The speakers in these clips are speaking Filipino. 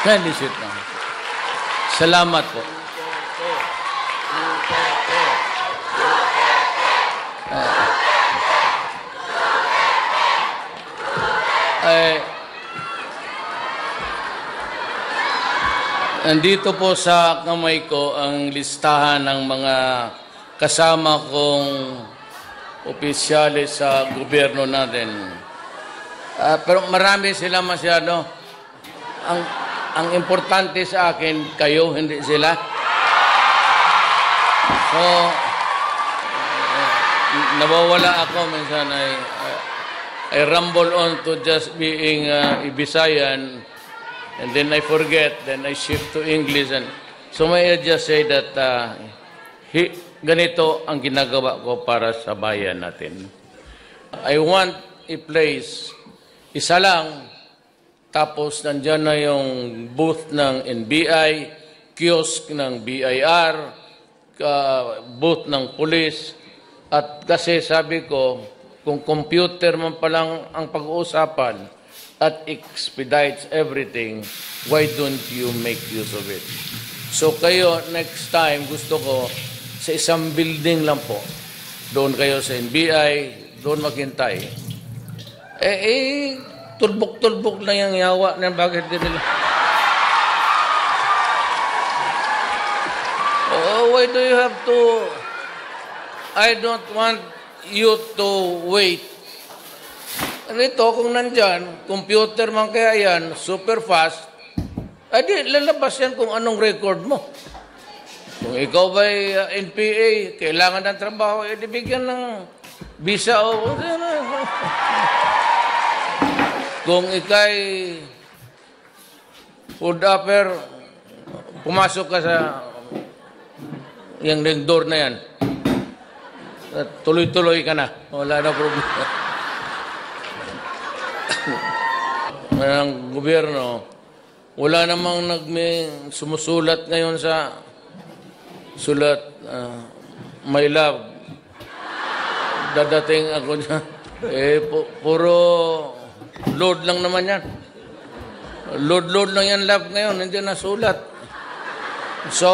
Handshake lang. Salamat po. Nandito po sa kamay ko ang listahan ng mga kasama kong opisyalis sa gobyerno natin. Pero marami sila masyado. Ang importante sa akin, kayo, hindi sila. So, nawawala ako minsan. I rumble on to just being Ibisayan, and then I forget, then I shift to English. And so may I just say that ganito ang ginagawa ko para sa bayan natin. I want a place, isa lang, tapos nandyan na yung booth ng NBI, kiosk ng BIR, booth ng police. At kasi sabi ko, kung computer man palang ang pag-uusapan at expedites everything, why don't you make use of it? So kayo, next time, gusto ko sa isang building lang po. Doon kayo sa NBI, doon maghintay. Tulbok-tulbok na yung yawa na bakit din nila. Why do you have to... I don't want you to wait. Rito, kung nandyan, computer man kaya yan, super fast, di lalabas yan kung anong record mo. Kung ikaw ba'y NPA, kailangan ng trabaho, di bigyan ng visa o... Kung ikay food upper, pumasok ka sa yung door na yan, tuloy-tuloy ka na. Wala na problema. Ang gobyerno, wala namang sumusulat ngayon sa sulat, my love. Dadating ako dyan. Puro load lang naman yan. Load lang yan, love, ngayon. Hindi na sulat. So,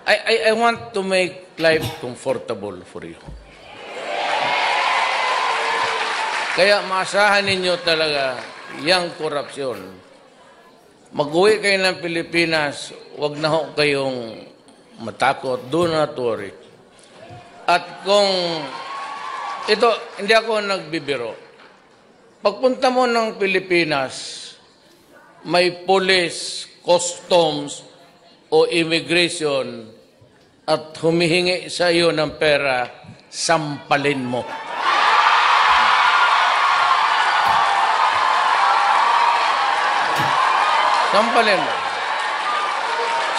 I want to make life comfortable for you. Kaya maasahan ninyo talaga yung korupsyon. Mag-uwi kayo ng Pilipinas, wag na ho kayong matakot, do not worry. At kung ito, hindi ako nagbibiro. Pagpunta mo ng Pilipinas, may police, customs, o immigration at humihingi sa iyo ng pera, sampalin mo. Sampalin mo.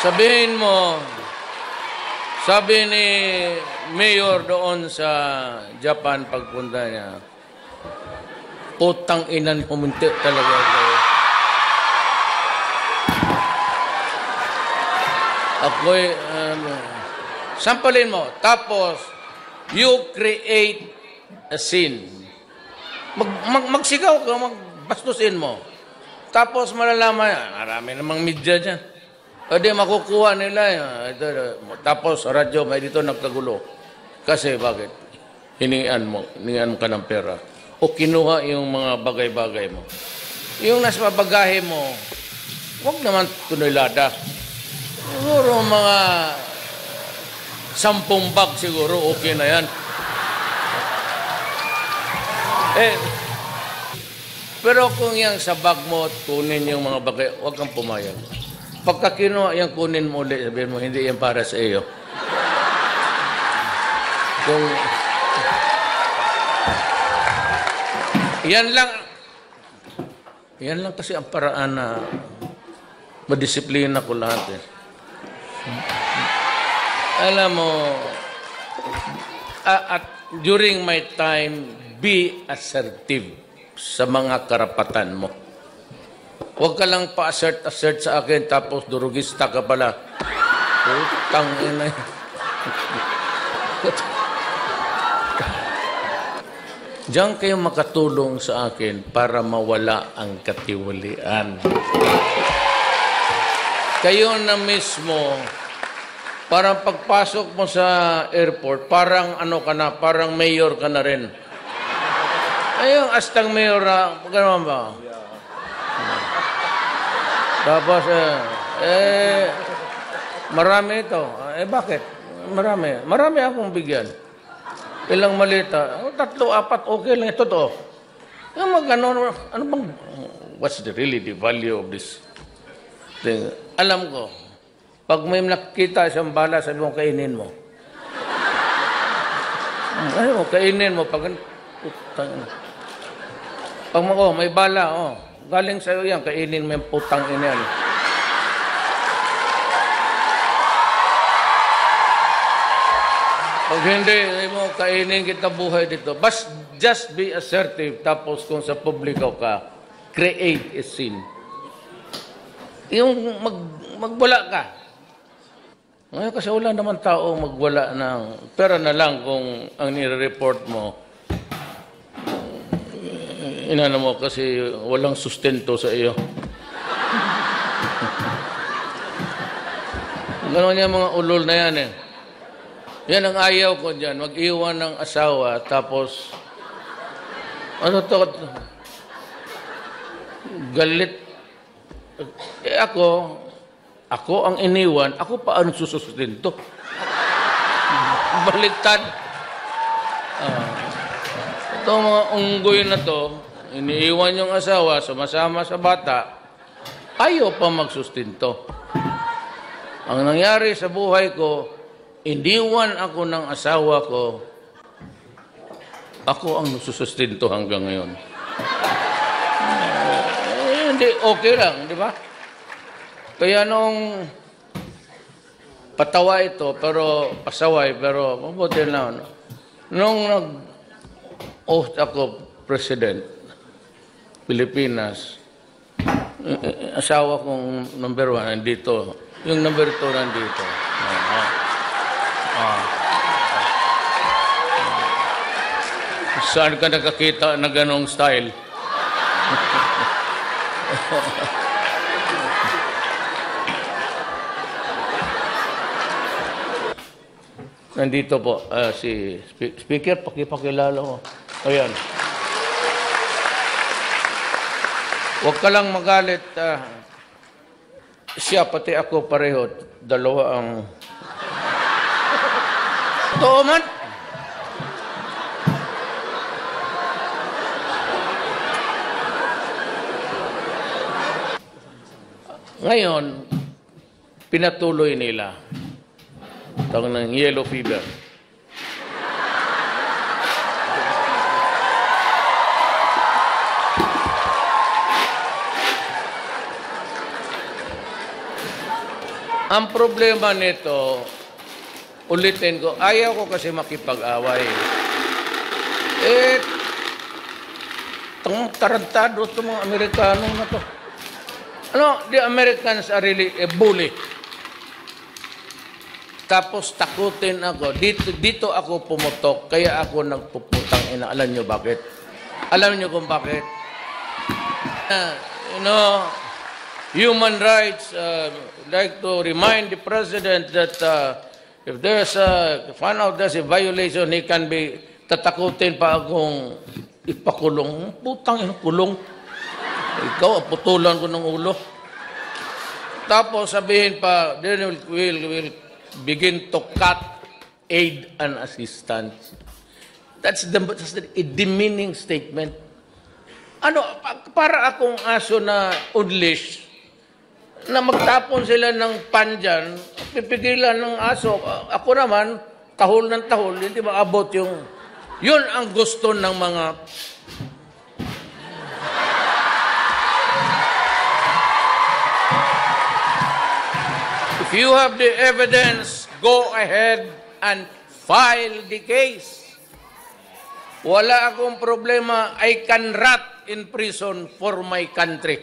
Sabihin mo, sabi ni Mayor doon sa Japan pagpunta niya, putang inan, huminti talaga kayo. Ako'y, sampalin mo. Tapos, you create a scene. Magsigaw ka, magbastusin mo. Tapos malalaman, marami namang media dyan. O di makukuha nila. Tapos radyo, may dito nagkagulo. Kasi bakit? Hiningan mo ka ng pera. O kinuha yung mga bagay-bagay mo. Yung nasa bagahe mo, huwag naman tunilada. Siguro mga 10 bag siguro, okay na yan. Pero kung yung sa bag mo, kunin yung mga bagay, huwag kang pumayag. Pagka kinuha yung kunin mo ulit, sabihin mo, hindi yan para sa iyo. Kung... Yan lang kasi ang paraan na madisiplina ko lahat eh. Alam mo, at during my time, be assertive sa mga karapatan mo. Huwag ka lang pa-assert sa akin tapos durugista ka pala. Putang ina. Diyan kayo makatulong sa akin para mawala ang katiwalian. Kayo na mismo, parang pagpasok mo sa airport, parang ano ka na, parang mayor ka na rin. Ayun, astang mayor na, gano'n ba? Tapos, marami ito. Bakit? Marami. Marami akong bigyan. Ilang malita. 3, 4, okay lang. Ito to. Ano bang, what's really the value of this thing? Alam ko, pag may nakita isang bala, sabi mo, kainin mo. Ano, kainin mo. Pag may bala, galing sa'yo yan, kainin mo yung putang ina yan. Pag hindi mo kainin kita buhay dito, just be assertive. Tapos kung sa publiko ka, create a scene. Yung magwala ka. Ngayon kasi wala naman tao magwala ng pera na lang kung ang nire-report mo, inano mo kasi walang sustento sa iyo. Ganon yung mga ulol na yan eh. Yan ang ayaw ko dyan. Mag-iwan ng asawa, tapos, galit. Ako ang iniwan, ako pa ang susustinto. Baliktad. Itong mga unggoy na to, iniiwan yung asawa, sumasama sa bata, ayaw pa magsustinto. Ang nangyari sa buhay ko, iniwan ako ng asawa ko, ako ang nagsusustinto hanggang ngayon. Hindi, okay lang, di ba? Kaya nung patawa ito, pero pasaway, pero mabuti na. Nung nag-oath ako, President, Pilipinas, asawa kong number 1, nandito. Yung number 2 nandito. Saan ka nakakita na ganong style? Nandito po, si Speaker, pakipakilala mo. Ayan. Huwag ka lang magalit. Siya, pati ako pareho. Dalawa ang... Totoo man. Ngayon, pinatuloy nila. Tawag ng yellow fever. Ang problema nito, ulitin ko, ayaw ko kasi makipag-away. Tarantado itong mga Amerikano na to. The Americans are really a bully. Tapos takutin ako. Dito ako pumutok, kaya ako nagpuputang ina. Alam nyo bakit? Alam nyo kung bakit? Human rights, like to remind the President that if there's found out there's a violation, he can be tatakutin pa akong ipakulong. Putang ina, kulong. Ikaw, putulan ko ng ulo. Tapos sabihin pa, then we'll begin to cut aid and assistance. That's a demeaning statement. Para akong aso na unleash, na magtapon sila ng pandyan, pipigilan ng aso. Ako naman, tahol ng tahol, hindi maabot yung... Yun ang gusto ng mga... If you have the evidence, go ahead and file the case. Wala akong problema. I can rot in prison for my country.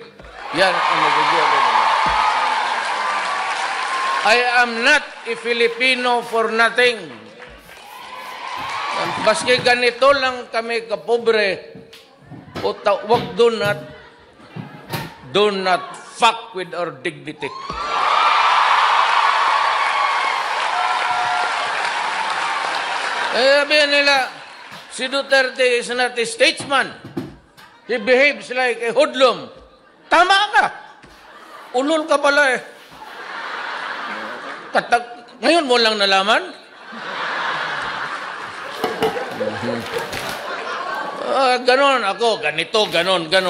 Yan ang nagagawa ko. I am not a Filipino for nothing. Baski ganito lang kami kapobre, wag do not fuck with our dignity. Sabihin nila, si Duterte is not a statesman. He behaves like a hoodlum. Tama ka. Ulol ka pala eh. Ngayon mo lang nalaman? Ganon ako, ganito, ganon. Hindi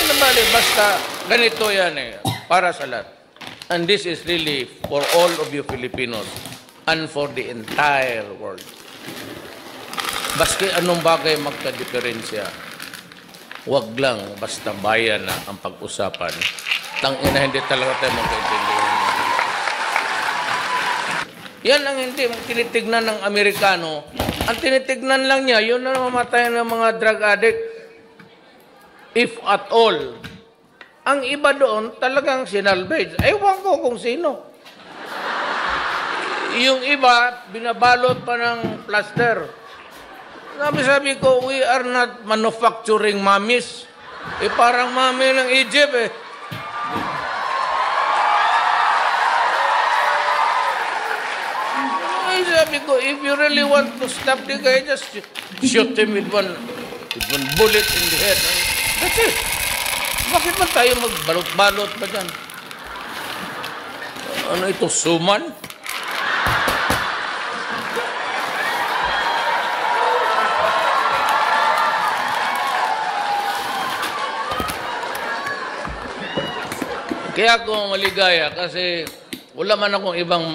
na bali, basta ganito yan eh, para sa lahat. And this is really for all of you Filipinos and for the entire world. Baski anong bagay magka-diferensya, wag lang basta bayan na ang pag-usapan. Tangina, hindi talaga tayo magkaintindihan. Yan ang hindi tinitignan ng Amerikano. Ang tinitignan lang niya, yun na mamatay ng mga drug addict. If at all. Ang iba doon, talagang sinalvage. Ewan ko kung sino. Yung iba, binabalot pa ng plaster. Sabi ko, we are not manufacturing mummies. Parang mummy ng Egypt eh. Sabi ko, if you really want to stop the guy, just shoot him with one bullet in the head. That's it. Bakit man tayo magbalot-balot pa dyan? Ano ito, suman? Kaya ako maligaya kasi wala man akong ibang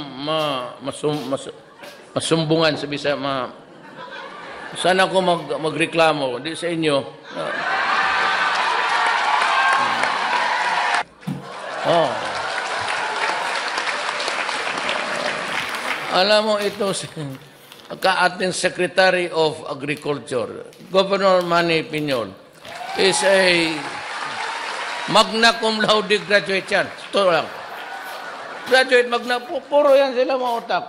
masumbungan sa Bisaya. Sana ako magreklamo, di sa inyo. Alam mo, ito si ating Secretary of Agriculture, Governor Manny Piñol, is a magna cum laude graduate yan. Ito lang. Graduate, magna, puro yan sila mga utak.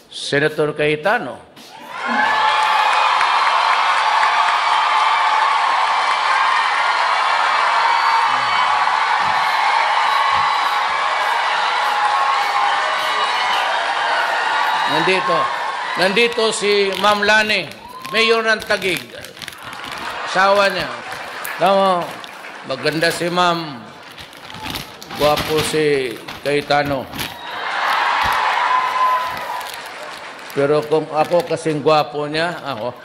Senator Cayetano. Nandito si Ma'am Lani, Mayor ng Taguig. Asawa niya. Tama, maganda si Ma'am. Guwapo si Cayetano. Pero kung ako kasing guwapo niya, ako,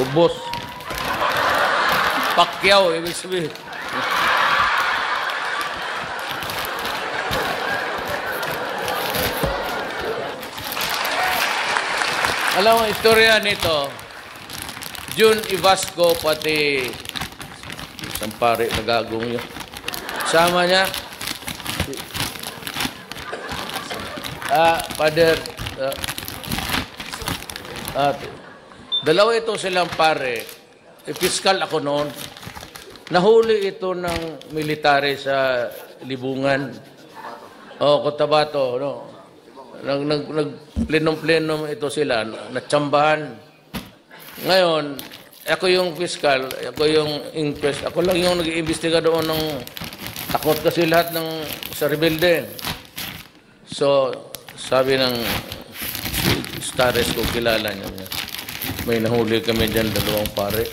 ubos. Pacquiao, ibig sabihin. Alam mo, istorya nito, June Ivasco, pati isang pare na gagong yun. Sama niya, Father, dalawa ito silang pare. Piskal ako noon. Nahuli ito ng military sa Libungan. Cotabato, no? Nagplenom-plenom ito sila, natsambahan. Ngayon, ako yung piskal, ako yung inquest, ako lang yung nag-iimbestiga doon ng takot kasi lahat ng sa rebelde. So, sabi ng Stares ko, kilala niya. May nahuli kami dyan, dalawang pare.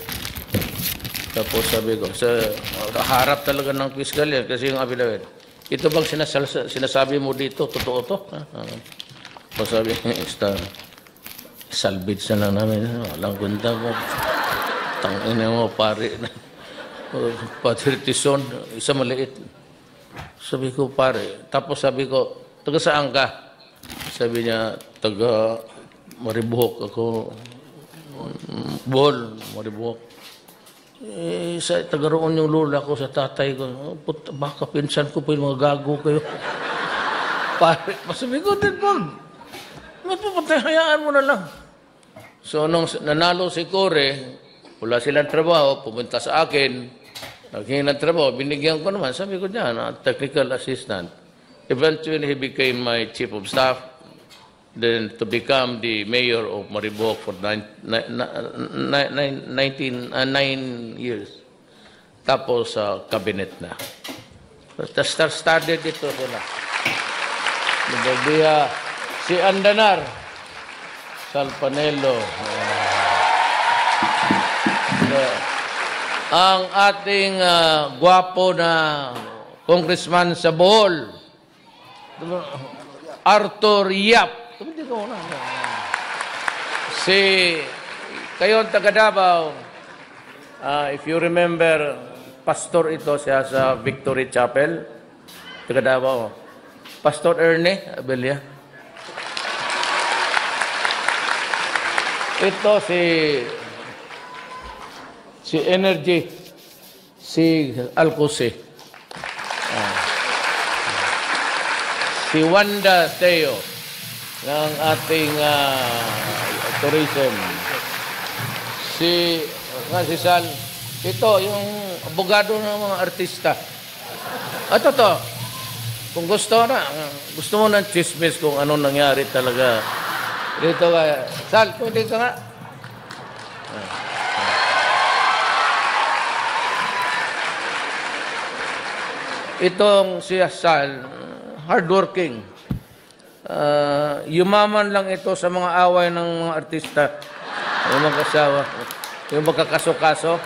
Tapos sabi ko, sa harap talaga ng piskal yan, kasi yung affidavit. Ito bang sinasabi mo dito? Totoo to? O sabi, salvage na lang namin. Walang ganda mo. Tangina mo, pare. Patriotism, isa maliit. Sabi ko, pare. Tapos sabi ko, taga saan ka? Sabi niya, taga Maribuhok ako. Bohol, Maribuhok. Sa taga-roon yung lola ko sa tatay ko. Baka pinsan ko po yung mga gago kayo. Pare, masabi ko, Tidbog, mapapatay, hayaan mo na lang. So, nung nanalo si Kore, wala silang trabaho, pumunta sa akin, naghingi ng trabaho, binigyan ko naman. Sabi ko dyan, technical assistant. Eventually, he became my chief of staff. then to become the mayor of Mariboc for 9 years. Tapos cabinet na. Started dito sila. Nagbiya si Andanar Salpanelo. Ang ating gwapo na congressman sa Bohol, Arthur Yap. Si kayo taga Davao, if you remember, pastor ito siya sa Victory Chapel, taga Davao. Pastor Erne Abelia. Ito si Energy, si Alcose. Si Wanda Teo ng ating tourism. Si Sal, ito yung abogado ng mga artista. At ito, kung gusto mo ng chismis kung ano nangyari talaga. Dito ka, Sal, pwede ka nga. Itong si Sal, hardworking. Yumaman lang ito sa mga away ng mga artista. Yung mga kasawa. Yung magkakaso-kaso.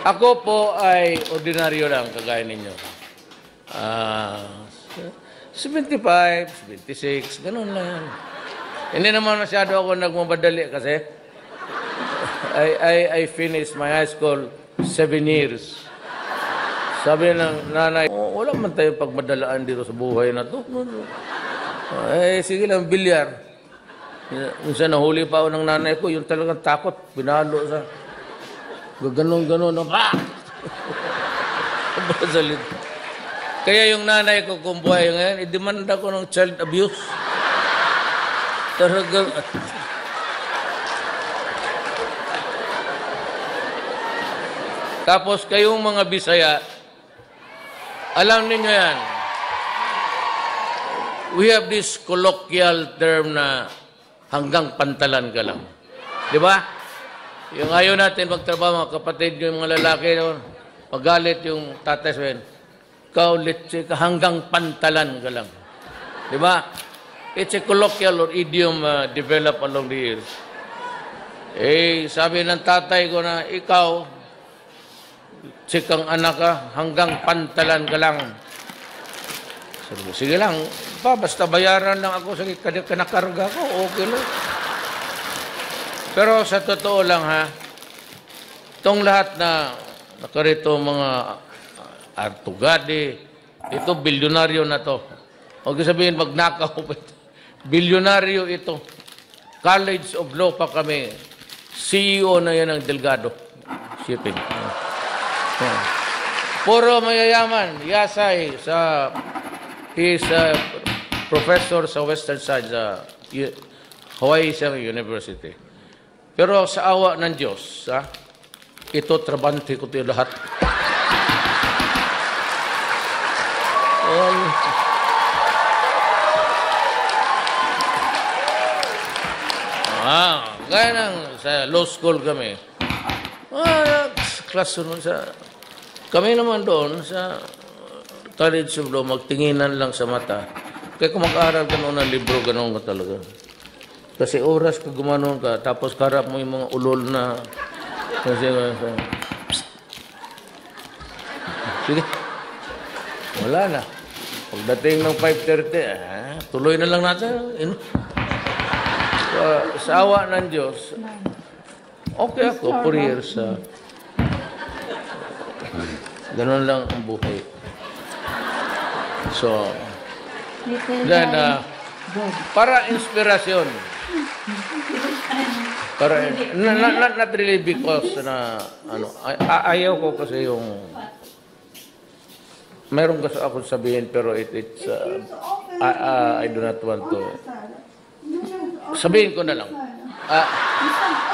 Ako po ay ordinaryo lang, kagaya ninyo. 75, 76, ganun lang yan. Hindi naman masyado ako nagmamadali kasi I finished my high school 7 years. Sabi ng nanay, wala man tayong pagmadalaan dito sa buhay na to. Sige lang, bilyar. Minsan nahuli pa ako ng nanay ko, yung talagang takot, binalo sa ganon-ganon. Kaya yung nanay ko kung buhay ngayon, idemanda ko ng child abuse. Talagang... Tapos kayong mga Bisaya, alam niyo yan, we have this colloquial term na hanggang pantalan ka lang. Di ba? Yung ayaw natin magtrabaho, mga kapatid, yung mga lalaki, magalit yung tatay sabihin, ikaw, litsi ka, hanggang pantalan ka lang. Di ba? It's a colloquial or idiom developed along the years. Sabi ng tatay ko na, ikaw, sikang anak ka, hanggang pantalan ka lang. Sabi ko, sige lang, basta bayaran lang ako sa kanakarga ko, okay lang. Pero sa totoo lang ha, itong lahat na nakarito mga Artugadi, ito bilyonaryo na to. Huwag sabihin magnakaw pa ito. Bilyonaryo ito. College of Law pa kami. CEO na yan ng Delgado Shipping. Puro mayayaman. Yasay he's a professor sa Western Side sa Hawaii University. Pero sa awa ng Diyos, ito trabante ko ito lahat. Gaya ng sa law school kami. Classroom kami naman doon sa College of Law, magtinginan lang sa mata. Kaya kung mag-aaral ka noon ng libro, ganoon ka talaga. Kasi oras ka gumanon ka, tapos karap mo yung mga ulol na... Sige. Wala na. Pagdating ng 5:30, tuloy na lang natin. Sa awa ng Diyos, okay ako, 4 years. Ganun lang ang buhay. So, then, para inspirasyon. Para, not really because na, ayaw ko kasi yung, mayroon kasi ako sabihin, pero it's, I do not want to, sabihin ko na lang.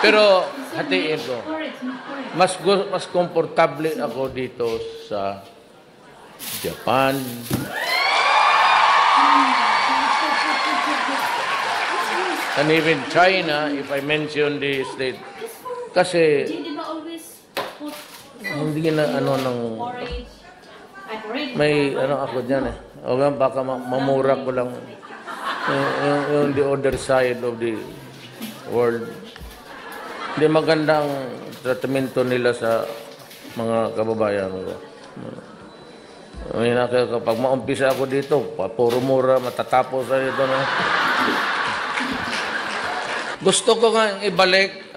Pero, hatiin ko. Mas komportable ako dito sa Japan, And even China, if I mention the state, kasi Di ba always put hindi na ano ng porridge? Ay, porridge. may ano ako diyan eh. O nga, baka mamura ko lang yung the other side of the world. Hindi magandang tratamento nila sa mga kababayan ko. Kapag maumpisa ako dito, puro mura, matatapos na dito na. Gusto ko nga ibalik,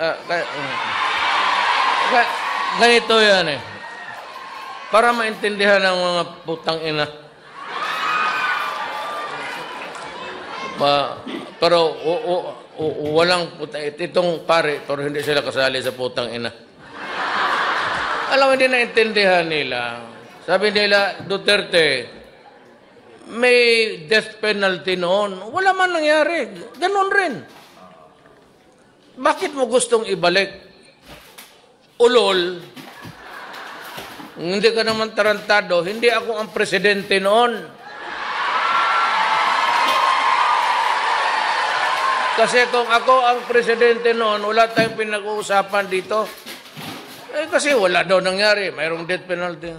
ganito yan eh. Para maintindihan ng mga putang ina. Pero walang putang, itong pare, pero hindi sila kasali sa putang ina. Alam mo, hindi naintindihan nila. Sabi nila, Duterte, may death penalty noon. Wala man nangyari. Ganon rin. Bakit mo gustong ibalik? Ulol. Hindi ka naman tarantado. Hindi ako ang presidente noon. Kasi kung ako ang presidente noon, wala tayong pinag-uusapan dito. Eh kasi wala daw nangyari. Mayroong death penalty.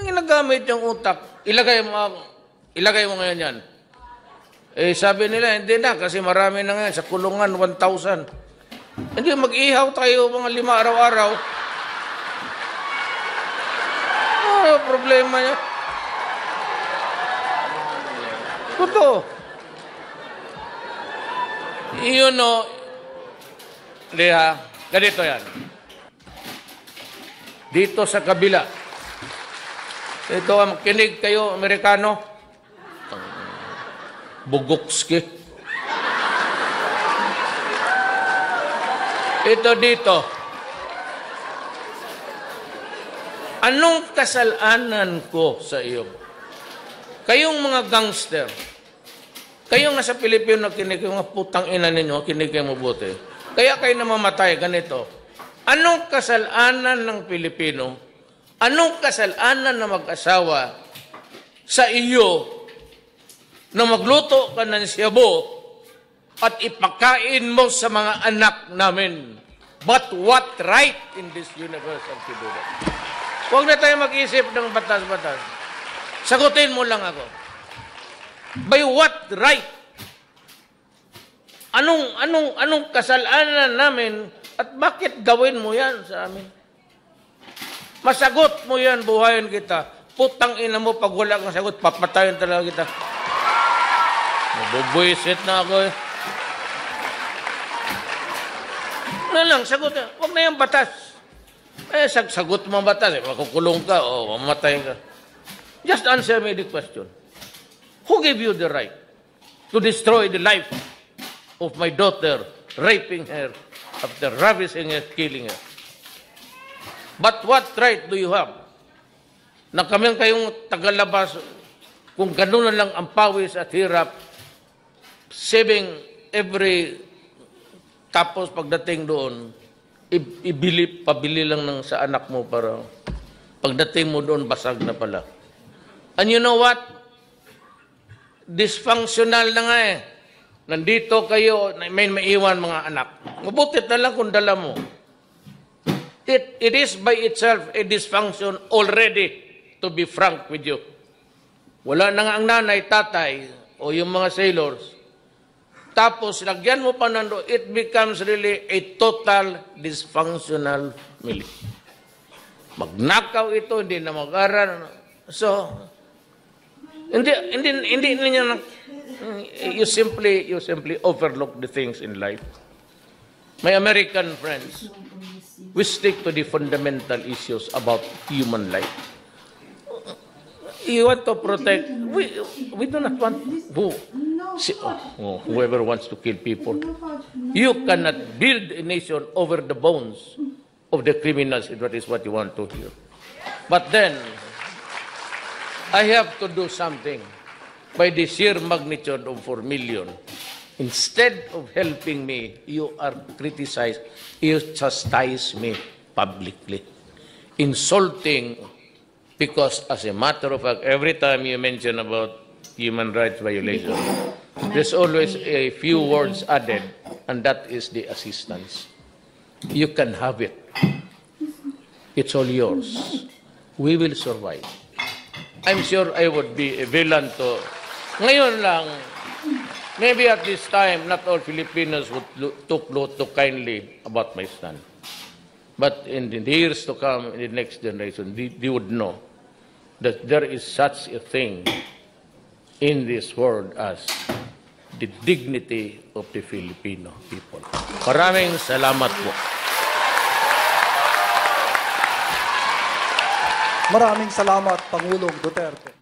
Ginagamit yung utak. Ilagay mo ngayon yan. Eh sabi nila, hindi na kasi marami na ngayon. Sa kulungan, 1,000. Hindi, mag-ihaw tayo mga 5 araw-araw. Ano problema niya? Totoo. Yun o. Hindi ha. Ganito yan. Dito sa kabila. Ito, makinig kayo, Amerikano. Bugokski. Ito dito. Anong kasalanan ko sa iyo? Kayong mga gangster, kayong nasa Pilipino, kinig yung mga putang ina ninyo, kinig kayo mabuti. Kaya kayo namamatay, ganito. Anong kasalanan ng Pilipino? Anong kasalanan ng mag-asawa sa iyo na magluto ka ng siyabo at ipakain mo sa mga anak namin? But what right in this universe to do that? Huwag na tayo mag-isip ng batas-batas. Sagutin mo lang ako. By what right? Anong kasalanan namin at bakit gawin mo yan sa amin? Masagot mo yan, buhayin kita. Putang ina mo, pag wala kang sagot, papatayin talaga kita. Mabubuisit na ako eh. Ano lang, sagot na. Huwag na yung batas. Eh, sagot mo ang batas. Eh, makukulong ka o mamatay ka. Just answer me the question. Who gave you the right to destroy the life of my daughter, raping her, after ravishing her, killing her? But what right do you have na kami kayong tagalabas kung gano'n na lang ang pawis at hirap, saving every. Tapos pagdating doon, pabili lang ng sa anak mo para pagdating mo doon, basag na pala. And you know what? Dysfunctional na nga eh. Nandito kayo, may maiwan mga anak. Mabutit na lang kung dala mo. It is by itself a dysfunction already, to be frank with you. Wala na nga ang nanay, tatay, o yung mga sailors. Tapos, lagyan mo pa nando, it becomes really a total dysfunctional family. Magnakaw ito, hindi na mag-aral. So, hindi niya you simply overlook the things in life. My American friends, we stick to the fundamental issues about human life. You want to protect, we do not want whoever wants to kill people. You cannot build a nation over the bones of the criminals, if that is what you want to hear. But then, I have to do something by the sheer magnitude of 4 million. Instead of helping me, you are criticized, you chastise me publicly, insulting. Because as a matter of fact, every time you mention about human rights violation, there's always a few words added, and that is the assistance. You can have it. It's all yours. We will survive. I'm sure I would be a villain to... Ngayon lang, maybe at this time, not all Filipinos would took kindly about my stand. But in the years to come, in the next generation, they would know that there is such a thing in this world as the dignity of the Filipino people. Maraming salamat po. Maraming salamat, Pangulong Duterte.